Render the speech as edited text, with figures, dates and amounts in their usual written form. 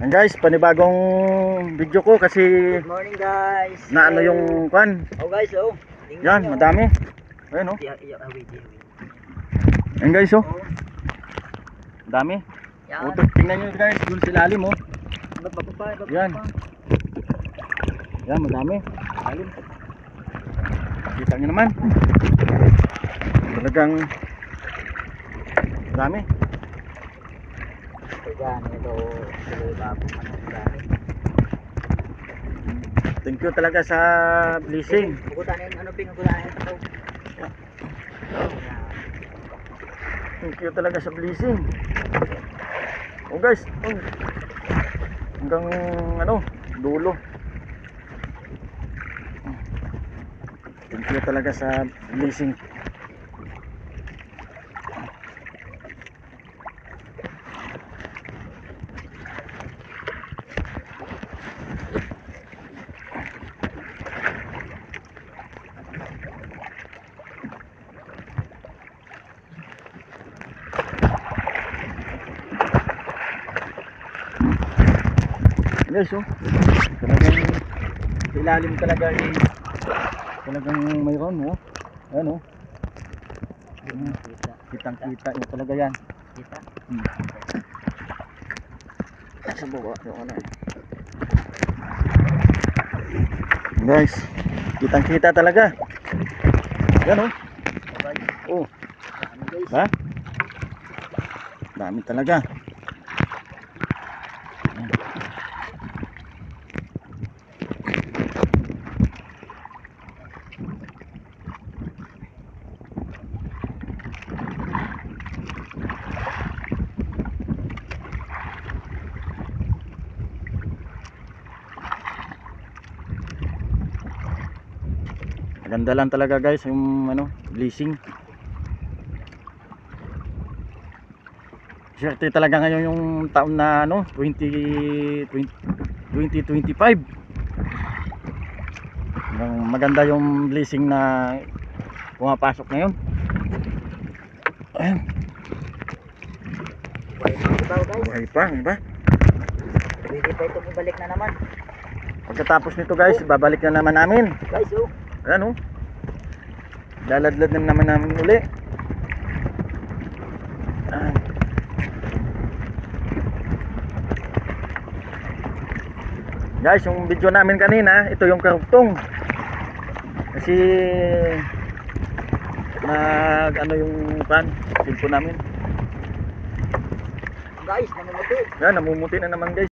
Yan guys, panibagong video ko kasi Good morning guys. na ano yung kwan. Oh guys, oh. Tingnan Yan, nyo. madami. Ayun oh. Away. Yan guys oh. Madami. Yan. Oh, tingnan nyo guys, dun sa ilalim oh. Yan. Yan, madami. Ilalim. Kita nyo naman. Talagang madami. Yan, ito tuloy bago Thank you talaga sa blessing. Bukutanin, pinagkutanin ito. Thank you talaga sa blessing. Oh guys, oh. Hanggang ano, dulo. Thank you talaga sa blessing. Guys oh, talagang ilalim talaga eh. Talagang mayroon oh. Ayan oh. Kitang kita yung talaga yan. Kita. Sa baba yung ano eh. Guys, kitang kita talaga. Yan oh. Oh. Ha? Dami talaga. Maganda lang talaga guys yung ano, blessing. Swerte talaga ngayon yung taon na ano, 2025. Maganda yung blessing na pumapasok ngayon. Ayan. Buhay pa, diba? Pwede pa ito ibalik na naman. Pagkatapos nito guys, babalik na naman namin. Guys, oh. Ayan oh. Laladlad na naman namin uli. Guys, yung video namin kanina, ito yung karugtong. Kasi ano yung cellphone namin. Guys, namumuti. Yan, namumuti na naman guys.